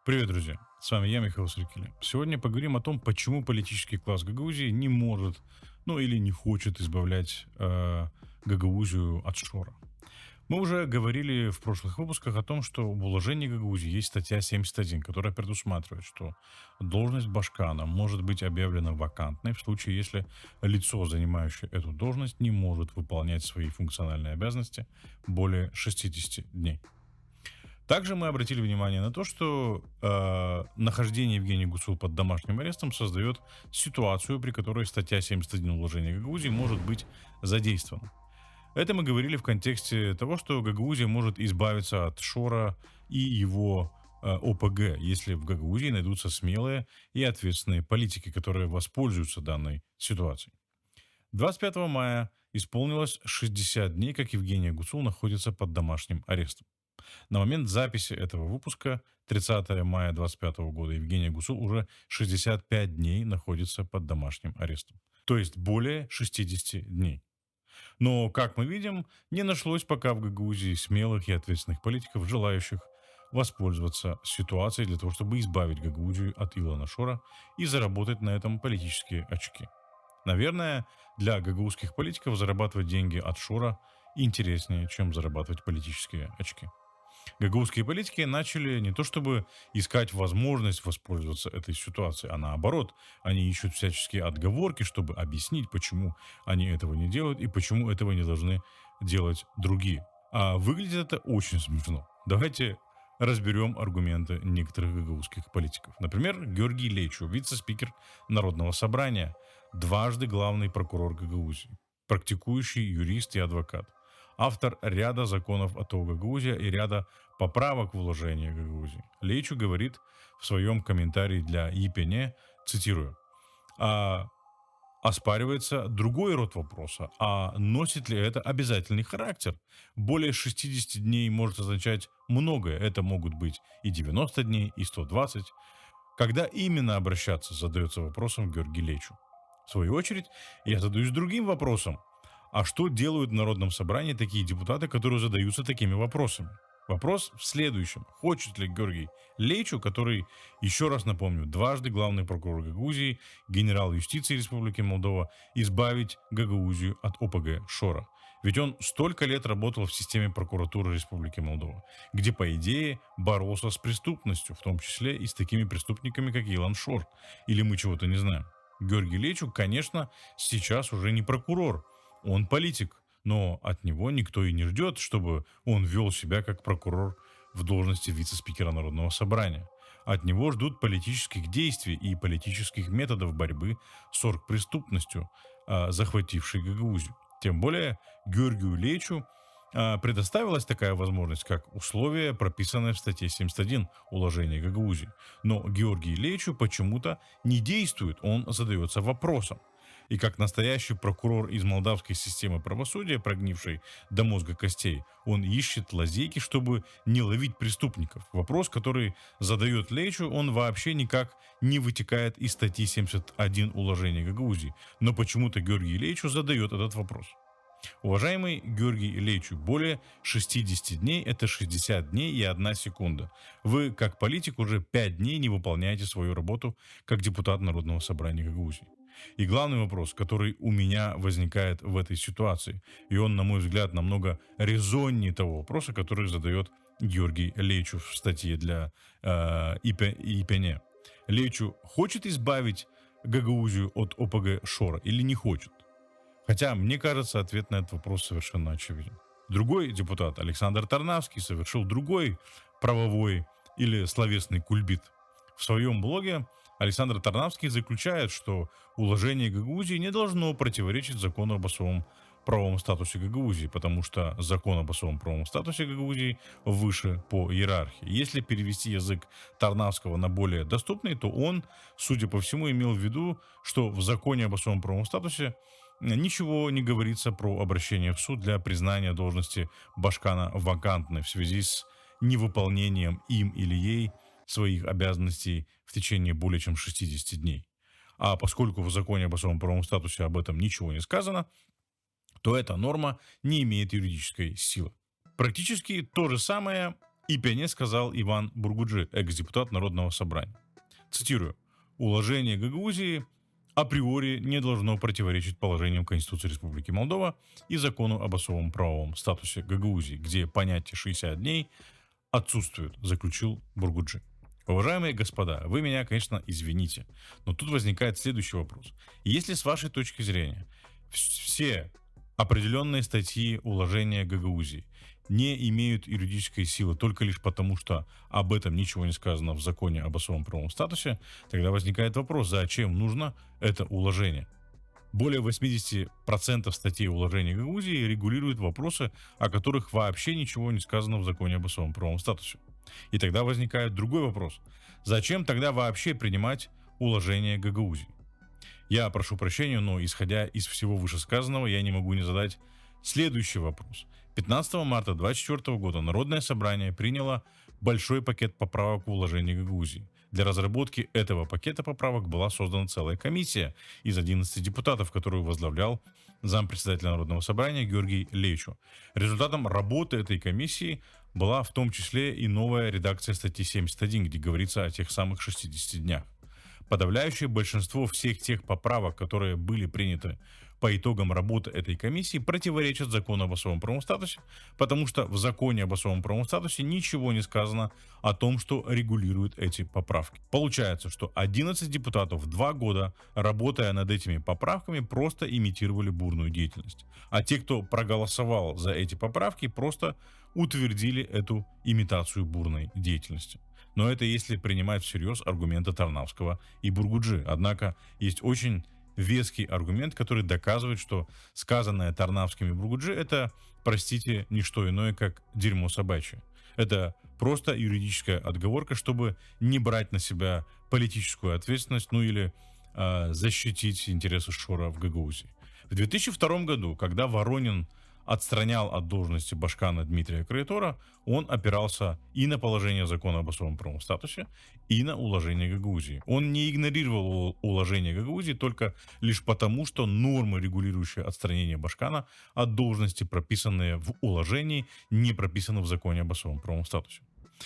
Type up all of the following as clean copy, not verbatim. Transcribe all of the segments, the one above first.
Привет, друзья! С вами я, Михаил Сыркиля. Сегодня поговорим о том, почему политический класс Гагаузии не может, ну или не хочет избавлять Гагаузию от Шора. Мы уже говорили в прошлых выпусках о том, что в уложении Гагаузии есть статья 71, которая предусматривает, что должность башкана может быть объявлена вакантной в случае, если лицо, занимающее эту должность, не может выполнять свои функциональные обязанности более 60 дней. Также мы обратили внимание на то, что нахождение Евгения Гуцул под домашним арестом создает ситуацию, при которой статья 71 уложения Гагаузии может быть задействована. Это мы говорили в контексте того, что Гагаузия может избавиться от Шора и его ОПГ, если в Гагаузии найдутся смелые и ответственные политики, которые воспользуются данной ситуацией. 25 мая исполнилось 60 дней, как Евгения Гуцул находится под домашним арестом. На момент записи этого выпуска, 30 мая 2025 года, Евгения Гусул уже 65 дней находится под домашним арестом. То есть более 60 дней. Но, как мы видим, не нашлось пока в Гагаузии смелых и ответственных политиков, желающих воспользоваться ситуацией для того, чтобы избавить Гагаузию от Илона Шора и заработать на этом политические очки. Наверное, для гагаузских политиков зарабатывать деньги от Шора интереснее, чем зарабатывать политические очки. Гагаузские политики начали не то чтобы искать возможность воспользоваться этой ситуацией, а наоборот, они ищут всяческие отговорки, чтобы объяснить, почему они этого не делают и почему этого не должны делать другие. А выглядит это очень смешно. Давайте разберем аргументы некоторых гагаузских политиков. Например, Георгий Лейчу, вице-спикер Народного собрания, дважды главный прокурор Гагаузии, практикующий юрист и адвокат, автор ряда законов от ООО «Гагаузия» и ряда поправок в уложение Гагаузии. Лейчу говорит в своем комментарии для ЕПН, цитирую, «А оспаривается другой род вопроса, а носит ли это обязательный характер? Более 60 дней может означать многое, это могут быть и 90 дней, и 120. Когда именно обращаться, задается вопросом Георгий Лейчу. В свою очередь, я задаюсь другим вопросом. А что делают в Народном собрании такие депутаты, которые задаются такими вопросами? Вопрос в следующем. Хочет ли Георгий Лейчу, который, еще раз напомню, дважды главный прокурор Гагаузии, генерал юстиции Республики Молдова, избавить Гагаузию от ОПГ Шора? Ведь он столько лет работал в системе прокуратуры Республики Молдова, где, по идее, боролся с преступностью, в том числе и с такими преступниками, как Илон Шор. Или мы чего-то не знаем. Георгий Лейчу, конечно, сейчас уже не прокурор, он политик, но от него никто и не ждет, чтобы он вел себя как прокурор в должности вице-спикера Народного собрания. От него ждут политических действий и политических методов борьбы с оргпреступностью, захватившей Гагаузию. Тем более Георгию Лейчу предоставилась такая возможность, как условие, прописанное в статье 71 уложения Гагаузии. Но Георгий Лейчу почему-то не действует, он задается вопросом. И как настоящий прокурор из молдавской системы правосудия, прогнившей до мозга костей, он ищет лазейки, чтобы не ловить преступников. Вопрос, который задает Лейчу, он вообще никак не вытекает из статьи 71 уложения Гагаузии. Но почему-то Георгий Лейчу задает этот вопрос. Уважаемый Георгий Лейчу, более 60 дней – это 60 дней и 1 секунда. Вы, как политик, уже 5 дней не выполняете свою работу как депутат Народного собрания Гагаузии. И главный вопрос, который у меня возникает в этой ситуации, и он, на мой взгляд, намного резоннее того вопроса, который задает Георгий Лейчу в статье для ИПН. Лейчу хочет избавить Гагаузию от ОПГ Шора или не хочет? Хотя, мне кажется, ответ на этот вопрос совершенно очевиден. Другой депутат, Александр Тарнавский, совершил другой правовой или словесный кульбит. В своем блоге Александр Тарнавский заключает, что уложение Гагаузии не должно противоречить закону об особом правовом статусе Гагаузии, потому что закон об особом правовом статусе Гагаузии выше по иерархии. Если перевести язык Тарнавского на более доступный, то он, судя по всему, имел в виду, что в законе об особом правовом статусе ничего не говорится про обращение в суд для признания должности башкана вакантной в связи с невыполнением им или ей своих обязанностей в течение более чем 60 дней. А поскольку в законе об особом правовом статусе об этом ничего не сказано, то эта норма не имеет юридической силы. Практически то же самое И пионер сказал Иван Бургуджи, экс-депутат Народного собрания. Цитирую. «Уложение Гагаузии априори не должно противоречить положениям Конституции Республики Молдова и закону об особом правовом статусе Гагаузии, где понятие 60 дней отсутствует», заключил Бургуджи. Уважаемые господа, вы меня, конечно, извините, но тут возникает следующий вопрос. Если с вашей точки зрения все определенные статьи уложения Гагаузии не имеют юридической силы только лишь потому, что об этом ничего не сказано в законе об особом правовом статусе, тогда возникает вопрос, зачем нужно это уложение? Более 80% статей уложения Гагаузии регулируют вопросы, о которых вообще ничего не сказано в законе об особом правовом статусе. И тогда возникает другой вопрос. Зачем тогда вообще принимать уложение Гагаузии? Я прошу прощения, но исходя из всего вышесказанного, я не могу не задать следующий вопрос. 15 марта 2024 года Народное собрание приняло большой пакет поправок в уложение Гагаузии. Для разработки этого пакета поправок была создана целая комиссия из 11 депутатов, которую возглавлял зампредседателя Народного собрания Георгий Лейчу. Результатом работы этой комиссии была в том числе и новая редакция статьи 71, где говорится о тех самых 60 днях. Подавляющее большинство всех тех поправок, которые были приняты по итогам работы этой комиссии, противоречат закону об особом правовом статусе, потому что в законе об особом правовом статусе ничего не сказано о том, что регулирует эти поправки. Получается, что 11 депутатов 2 года, работая над этими поправками, просто имитировали бурную деятельность. А те, кто проголосовал за эти поправки, просто утвердили эту имитацию бурной деятельности. Но это если принимать всерьез аргументы Тарнавского и Бургуджи. Однако есть очень веский аргумент, который доказывает, что сказанное Тарнавским и Бургуджи — это, простите, не что иное, как дерьмо собачье. Это просто юридическая отговорка, чтобы не брать на себя политическую ответственность, ну или защитить интересы Шора в Гагаузии. В 2002 году, когда Воронин отстранял от должности башкана Дмитрия Креатора, он опирался и на положение закона об особом правовом статусе, и на уложение Гагаузии. Он не игнорировал уложение Гагаузии только лишь потому, что нормы, регулирующие отстранение башкана от должности, прописанные в уложении, не прописаны в законе об особом правовом статусе.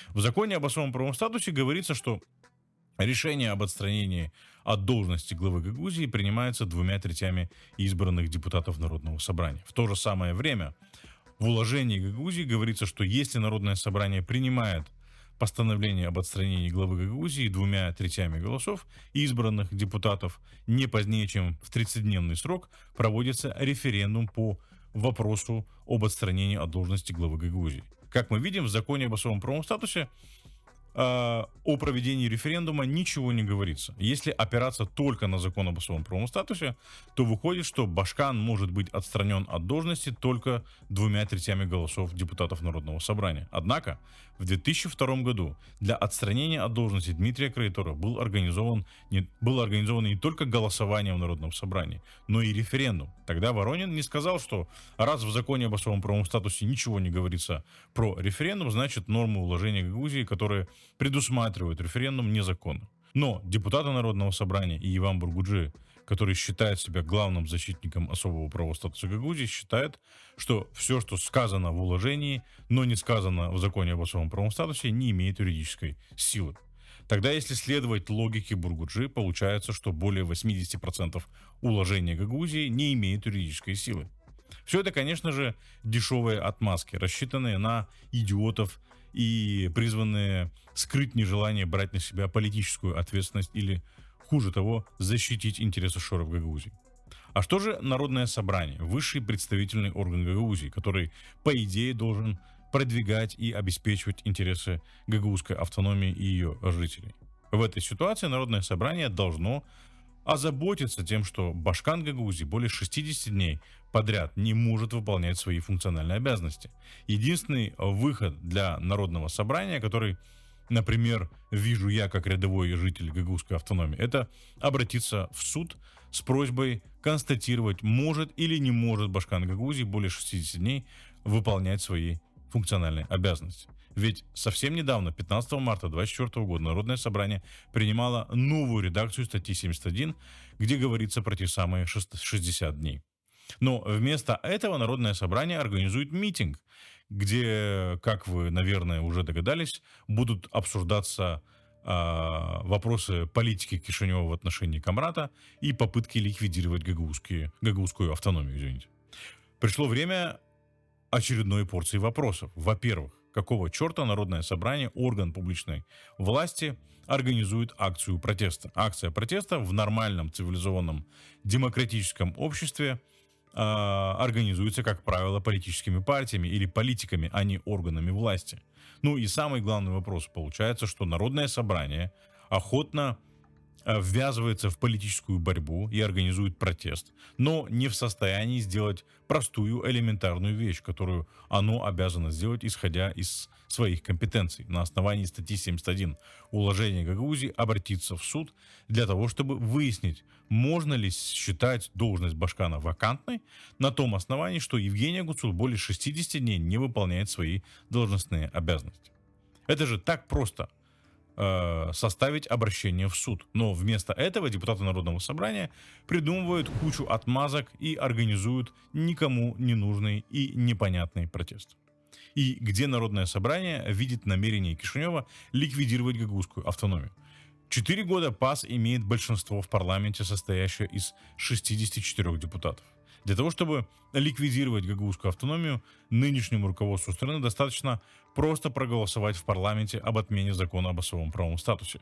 В законе об особом правовом статусе говорится, что решение об отстранении от должности главы Гагаузии принимается 2/3 избранных депутатов Народного собрания. В то же самое время в уложении Гагаузии говорится, что если Народное собрание принимает постановление об отстранении главы Гагаузии 2/3 голосов избранных депутатов, не позднее, чем в 30-дневный срок проводится референдум по вопросу об отстранении от должности главы Гагаузии. Как мы видим, в законе об особом правовом статусе о проведении референдума ничего не говорится. Если опираться только на закон об особом правовом статусе, то выходит, что башкан может быть отстранен от должности только 2/3 голосов депутатов Народного собрания. Однако в 2002 году для отстранения от должности Дмитрия Креатора было организовано не только голосование в Народном собрании, но и референдум. Тогда Воронин не сказал, что раз в законе об особом правовом статусе ничего не говорится про референдум, значит нормы уложения Гагаузии, которые предусматривают референдум, незаконны. Но депутаты Народного собрания и Иван Бургуджи, который считает себя главным защитником особого правового статуса Гагаузии, считает, что все, что сказано в уложении, но не сказано в законе об особом правовом статусе, не имеет юридической силы. Тогда, если следовать логике Бургуджи, получается, что более 80% уложения Гагаузии не имеет юридической силы. Все это, конечно же, дешевые отмазки, рассчитанные на идиотов и призванные скрыть нежелание брать на себя политическую ответственность или, хуже того, защитить интересы Шора в Гагаузии. А что же Народное собрание, высший представительный орган Гагаузии, который, по идее, должен продвигать и обеспечивать интересы гагаузской автономии и ее жителей? В этой ситуации Народное собрание должно озаботиться тем, что башкан Гагаузии более 60 дней подряд не может выполнять свои функциональные обязанности. Единственный выход для Народного собрания, который, например, вижу я как рядовой житель гагаузской автономии, это обратиться в суд с просьбой констатировать, может или не может башкан Гагаузии более 60 дней выполнять свои функциональные обязанности. Ведь совсем недавно, 15 марта 2024 года, Народное собрание принимало новую редакцию статьи 71, где говорится про те самые 60 дней. Но вместо этого Народное собрание организует митинг, где, как вы, наверное, уже догадались, будут обсуждаться вопросы политики Кишинева в отношении Камрата и попытки ликвидировать гагаузскую автономию, извините. Пришло время очередной порции вопросов. Во-первых, какого черта Народное собрание, орган публичной власти, организует акцию протеста? Акция протеста в нормальном, цивилизованном, демократическом обществе организуется, как правило, политическими партиями или политиками, а не органами власти. Ну и самый главный вопрос получается, что Народное собрание охотно ввязывается в политическую борьбу и организует протест, но не в состоянии сделать простую элементарную вещь, которую оно обязано сделать, исходя из своих компетенций. На основании статьи 71 уложения Гагаузии обратиться в суд для того, чтобы выяснить, можно ли считать должность Башкана вакантной на том основании, что Евгения Гуцул более 60 дней не выполняет свои должностные обязанности. Это же так просто составить обращение в суд. Но вместо этого депутаты Народного собрания придумывают кучу отмазок и организуют никому не нужный и непонятный протест. И где Народное собрание видит намерение Кишинева ликвидировать гагаузскую автономию? 4 года ПАС имеет большинство в парламенте, состоящее из 64 депутатов. Для того, чтобы ликвидировать гагаузскую автономию, нынешнему руководству страны достаточно просто проголосовать в парламенте об отмене закона об особом правовом статусе.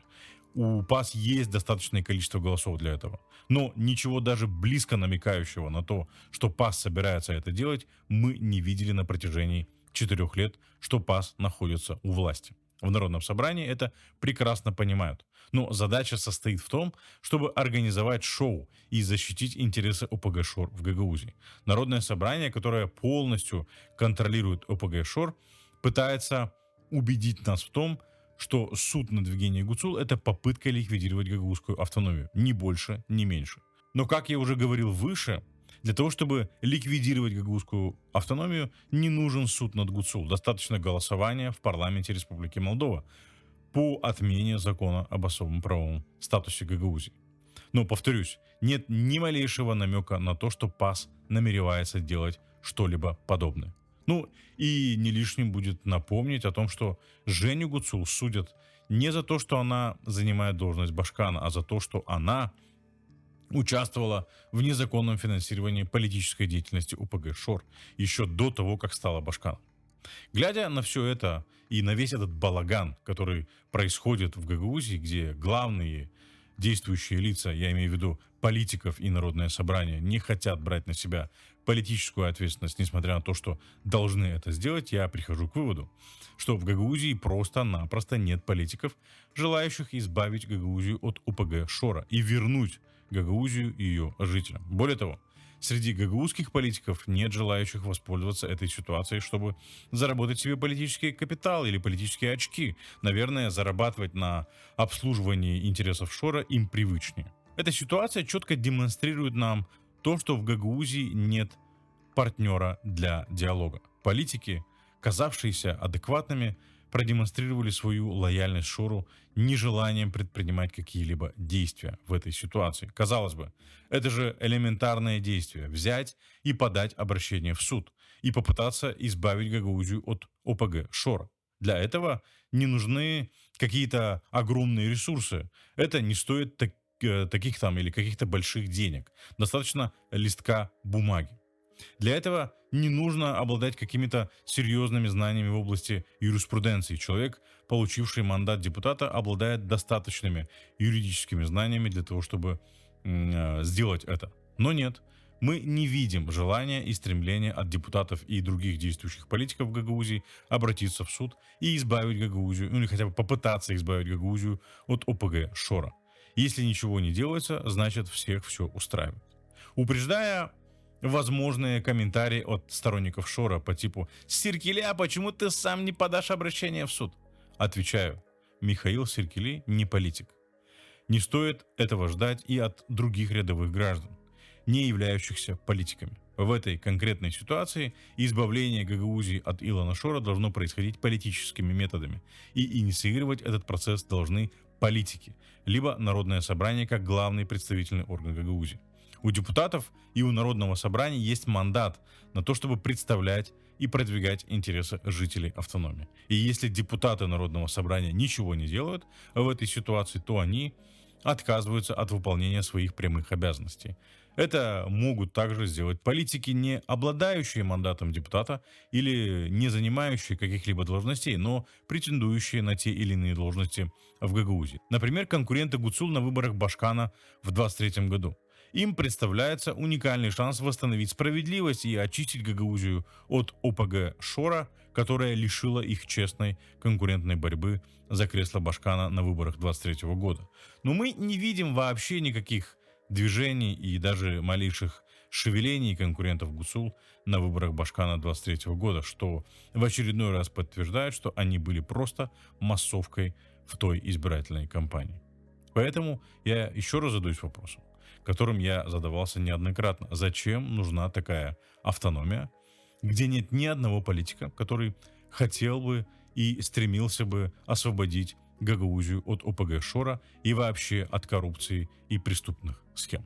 У ПАС есть достаточное количество голосов для этого. Но ничего даже близко намекающего на то, что ПАС собирается это делать, мы не видели на протяжении 4 лет, что ПАС находится у власти. В Народном собрании это прекрасно понимают. Но задача состоит в том, чтобы организовать шоу и защитить интересы ОПГ ШОР в Гагаузии. Народное собрание, которое полностью контролирует ОПГ ШОР, пытается убедить нас в том, что суд над Евгенией Гуцул — это попытка ликвидировать гагаузскую автономию. Ни больше, ни меньше. Но, как я уже говорил выше, для того, чтобы ликвидировать гагаузскую автономию, не нужен суд над Гуцул. Достаточно голосования в парламенте Республики Молдова по отмене закона об особом правовом статусе Гагаузии. Но, повторюсь, нет ни малейшего намека на то, что ПАС намеревается делать что-либо подобное. Ну и не лишним будет напомнить о том, что Женю Гуцул судят не за то, что она занимает должность Башкана, а за то, что она участвовала в незаконном финансировании политической деятельности ОПГ ШОР еще до того, как стала Башканом. Глядя на все это и на весь этот балаган, который происходит в Гагаузии, где главные действующие лица, я имею в виду политиков и Народное собрание, не хотят брать на себя политическую ответственность, несмотря на то, что должны это сделать, я прихожу к выводу, что в Гагаузии просто-напросто нет политиков, желающих избавить Гагаузию от ОПГ ШОРа и вернуть Гагаузию и ее жителям. Более того, среди гагаузских политиков нет желающих воспользоваться этой ситуацией, чтобы заработать себе политический капитал или политические очки. Наверное, зарабатывать на обслуживании интересов ШОРа им привычнее. Эта ситуация четко демонстрирует нам то, что в Гагаузии нет партнера для диалога. Политики, казавшиеся адекватными, продемонстрировали свою лояльность ШОРу нежеланием предпринимать какие-либо действия в этой ситуации. Казалось бы, это же элементарное действие — взять и подать обращение в суд и попытаться избавить Гагаузию от ОПГ ШОРа. Для этого не нужны какие-то огромные ресурсы. Это не стоит таких там или каких-то больших денег. Достаточно листка бумаги. Для этого не нужно обладать какими-то серьезными знаниями в области юриспруденции. Человек, получивший мандат депутата, обладает достаточными юридическими знаниями для того, чтобы сделать это. Но нет, мы не видим желания и стремления от депутатов и других действующих политиков в Гагаузии обратиться в суд и избавить Гагаузию, ну или хотя бы попытаться избавить Гагаузию от ОПГ ШОРа. Если ничего не делается, значит всех все устраивает. Упреждая возможные комментарии от сторонников ШОРа по типу «Сиркели, а почему ты сам не подашь обращение в суд?» Отвечаю, Михаил Сиркели не политик. Не стоит этого ждать и от других рядовых граждан, не являющихся политиками. В этой конкретной ситуации избавление Гагаузии от Илона ШОРа должно происходить политическими методами, и инициировать этот процесс должны политики, либо Народное собрание как главный представительный орган Гагаузии. У депутатов и у Народного собрания есть мандат на то, чтобы представлять и продвигать интересы жителей автономии. И если депутаты Народного собрания ничего не делают в этой ситуации, то они отказываются от выполнения своих прямых обязанностей. Это могут также сделать политики, не обладающие мандатом депутата или не занимающие каких-либо должностей, но претендующие на те или иные должности в Гагаузии. Например, конкуренты Гуцул на выборах Башкана в 2023 году. Им представляется уникальный шанс восстановить справедливость и очистить Гагаузию от ОПГ Шора, которая лишила их честной конкурентной борьбы за кресло Башкана на выборах 2023 года. Но мы не видим вообще никаких движений и даже малейших шевелений конкурентов Гуцул на выборах Башкана 2023 года, что в очередной раз подтверждает, что они были просто массовкой в той избирательной кампании. Поэтому я еще раз задаюсь вопросом, которым я задавался неоднократно. Зачем нужна такая автономия, где нет ни одного политика, который хотел бы и стремился бы освободить Гагаузию от ОПГ Шора и вообще от коррупции и преступных схем?